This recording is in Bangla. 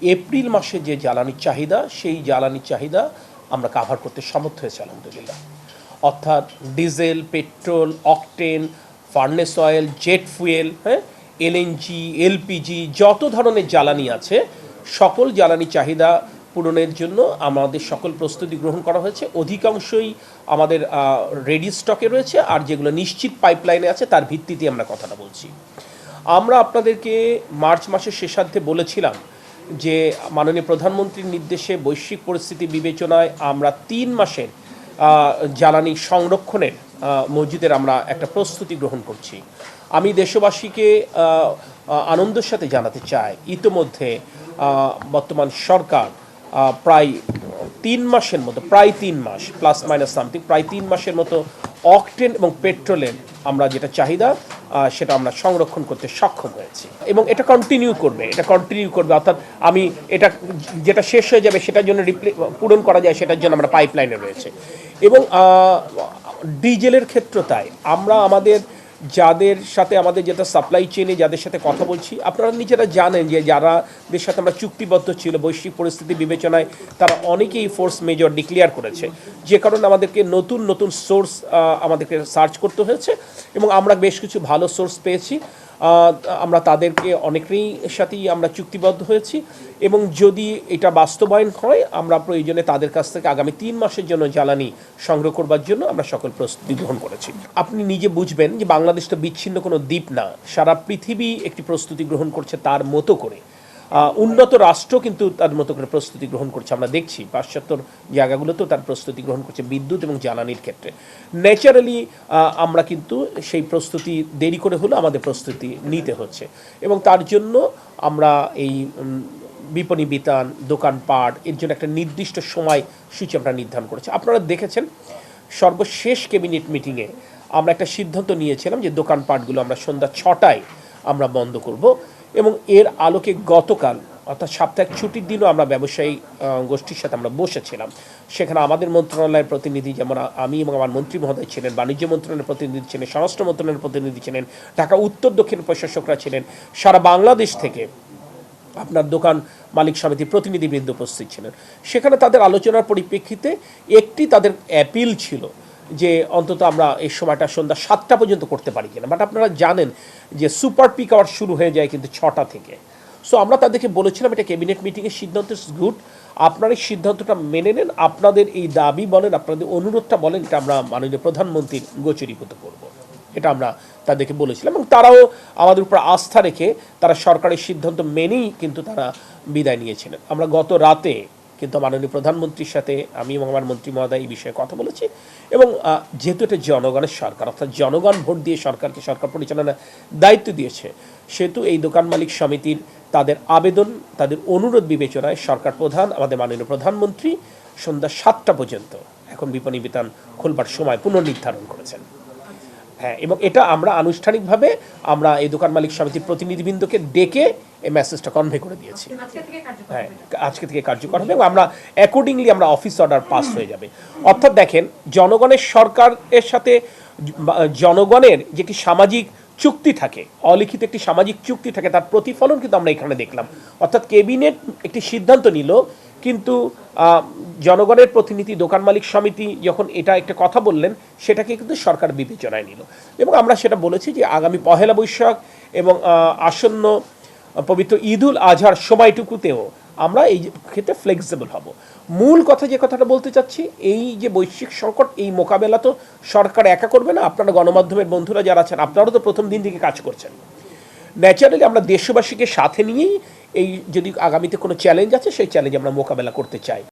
এপ্রিল মাসে যে জ্বালানির চাহিদা সেই জ্বালানির চাহিদা আমরা কাভার করতে সমর্থ হয়েছি আলহামদুলিল্লাহ। অর্থাৎ diesel, petrol, octane, furnace oil, jet fuel, LNG, LPG, যত ধরনের জ্বালানি আছে সকল জ্বালানি চাহিদা পূরণের জন্য আমাদের সকল প্রস্তুতি গ্রহণ করা হয়েছে। অধিকাংশই আমাদের রেডি স্টকে রয়েছে, আর যেগুলো নিশ্চিত পাইপলাইনে আছে তার ভিত্তিতে আমরা কথাটা বলছি। আমরা আপনাদেরকে মার্চ মাসের শেষার্ধে বলেছিলাম যে মাননীয় প্রধানমন্ত্রীর নির্দেশে বৈশ্বিক পরিস্থিতি বিবেচনায় আমরা 3 মাসের জ্বালানি সংরক্ষণের মসজিদের আমরা একটা প্রস্তুতি গ্রহণ করছি। আমি দেশবাসীকে আনন্দের সাথে জানাতে চাই, ইতোমধ্যে বর্তমান সরকার প্রায় 3 মাসের মতো, প্রায় 3 মাস প্লাস মাইনাস সামথিং, প্রায় 3 মাসের মতো অকটেন এবং পেট্রোলের আমরা যেটা চাহিদা সেটা আমরা সংরক্ষণ করতে সক্ষম হয়েছি এবং এটা কন্টিনিউ করবে। অর্থাৎ আমি এটা যেটা শেষ হয়ে যাবে সেটার জন্য পূরণ করা যায় সেটার জন্য আমরা পাইপলাইনে রয়েছে। এবং ডিজেলের ক্ষেত্রে তাই আমরা যাদের সাথে আমাদের যেটা সাপ্লাই চেনে যাদের সাথে কথা বলছি, আপনারা নিজেরা জানেন যে যারাদের সাথে আমরা চুক্তিবদ্ধ ছিল বৈশ্বিক পরিস্থিতি বিবেচনায় তারা অনেকেই ফোর্স মেজর ডিক্লেয়ার করেছে, যে কারণে আমাদেরকে নতুন সোর্স আমাদেরকে সার্চ করতে হয়েছে এবং আমরা বেশ কিছু ভালো সোর্স পেয়েছি। আমরা তাদেরকে অনেকেরই সাথেই আমরা চুক্তিবদ্ধ হয়েছি এবং যদি এটা বাস্তবায়ন হয় আমরা প্রয়োজনে তাদের কাছ থেকে আগামী 3 মাসের জন্য জ্বালানি সংগ্রহ করবার জন্য আমরা সকল প্রস্তুতি গ্রহণ করেছি। আপনি নিজে বুঝবেন যে বাংলাদেশ তো বিচ্ছিন্ন কোনো দ্বীপ না, সারা পৃথিবী একটি প্রস্তুতি গ্রহণ করছে তার মতো করে। উন্নত রাষ্ট্র কিন্তু তার মতো করে প্রস্তুতি গ্রহণ করছে, আমরা দেখছি পাশ্চাত্যর জায়গাগুলোতেও তার প্রস্তুতি গ্রহণ করছে বিদ্যুৎ এবং জ্বালানির ক্ষেত্রে। ন্যাচারালি আমরা কিন্তু সেই প্রস্তুতি দেরি করে হলেও আমাদের প্রস্তুতি নিতে হচ্ছে এবং তার জন্য আমরা এই বিপণী বিতান, দোকানপাট এর জন্য একটা নির্দিষ্ট সময়সূচি আমরা নির্ধারণ করেছি। আপনারা দেখেছেন সর্বশেষ ক্যাবিনেট মিটিংয়ে আমরা একটা সিদ্ধান্ত নিয়েছিলাম যে দোকানপাটগুলো আমরা সন্ধ্যা 6টায় আমরা বন্ধ করব এবং এর আলোকে গতকাল অর্থাৎ সাপ্তাহিক ছুটির দিনও আমরা ব্যবসায়ী গোষ্ঠীর সাথে আমরা বসেছিলাম। সেখানে আমাদের মন্ত্রণালয়ের প্রতিনিধি যেমন আমি এবং আমার মন্ত্রী মহোদয় ছিলেন, বাণিজ্য মন্ত্রণালয়ের প্রতিনিধি ছিলেন, স্বরাষ্ট্র মন্ত্রণালয়ের প্রতিনিধি ছিলেন, ঢাকা উত্তর দক্ষিণ প্রশাসকরা ছিলেন, সারা বাংলাদেশ থেকে আপনার দোকান মালিক সমিতির প্রতিনিধিবৃন্দ উপস্থিত ছিলেন। সেখানে তাদের আলোচনার পরিপ্রেক্ষিতে একটি তাদের অ্যাপিল ছিল যে অন্তত আমরা এই সময়টা সন্ধ্যা 7টা পর্যন্ত করতে পারি কিনা। বাট আপনারা জানেন যে সুপার পিক আওয়ার শুরু হয়ে যায় কিন্তু 6টা থেকে। সো আমরা তাদেরকে বলেছিলাম এটা ক্যাবিনেট মিটিংয়ের সিদ্ধান্ত, ইজ গুড, আপনারা এই সিদ্ধান্তটা মেনে নেন, আপনাদের এই দাবি বলেন, আপনাদের অনুরোধটা বলেন, এটা আমরা মাননীয় প্রধানমন্ত্রীর গোচরীভূত করব। এটা আমরা তাদেরকে বলেছিলাম এবং তারাও আমাদের উপর আস্থা রেখে তারা সরকারের সিদ্ধান্ত মেনেই কিন্তু তারা বিদায় নিয়েছিলেন। আমরা গত রাতে কিন্তু মাননীয় প্রধানমন্ত্রীর সাথে আমি এবং আমার মন্ত্রী মহোদয় এই বিষয়ে কথা বলেছি এবং যেহেতু এটা জনগণের সরকার, অর্থাৎ জনগণ ভোট দিয়ে সরকারকে সরকার পরিচালনার দায়িত্ব দিয়েছে, সেহেতু এই দোকান মালিক সমিতির তাদের আবেদন, তাদের অনুরোধ বিবেচনায় সরকার প্রধান আমাদের মাননীয় প্রধানমন্ত্রী সন্ধ্যা 7টা পর্যন্ত এখন বিপণী বিতান খোলবার সময় পুনর্নির্ধারণ করেছেন। হ্যাঁ, এবং এটা আমরা আনুষ্ঠানিকভাবে আমরা এই দোকান মালিক সমিতির প্রতিনিধিবৃন্দকে ডেকে এই মেসেজটা কনভে করে দিয়েছি। হ্যাঁ, আজকে থেকে কার্যকর হবে এবং আমরা অ্যাকর্ডিংলি আমরা অফিস অর্ডার পাস হয়ে যাবে। অর্থাৎ দেখেন, জনগণের সরকারের সাথে জনগণের যে একটি সামাজিক চুক্তি থাকে, অলিখিত একটি সামাজিক চুক্তি থাকে, তার প্রতিফলন কিন্তু আমরা এখানে দেখলাম। অর্থাৎ ক্যাবিনেট একটি সিদ্ধান্ত নিল কিন্তু জনগণের প্রতিনিধি দোকান মালিক সমিতি যখন এটা একটা কথা বললেন সেটাকে কিন্তু সরকার বিবেচনায় নিল এবং আমরা সেটা বলেছি যে আগামী পহেলা বৈশাখ এবং আসন্ন পবিত্র ঈদুল আজহার সময়টুকুতেও আমরা এই ক্ষেত্রে ফ্লেক্সিবল হব। মূল কথা যে কথাটা বলতে চাচ্ছি, এই যে বৈশ্বিক সংকট, এই মোকাবেলা তো সরকার একা করবে না, আপনারা গণমাধ্যমের বন্ধুরা যারা আছেন আপনারাও তো প্রথম দিন থেকে কাজ করছেন। ন্যাচারালি আমরা দেশবাসীকে সাথে নিয়েই এই যদি আগামীতে কোনো চ্যালেঞ্জ আছে সেই চ্যালেঞ্জ আমরা মোকাবেলা করতে চাই।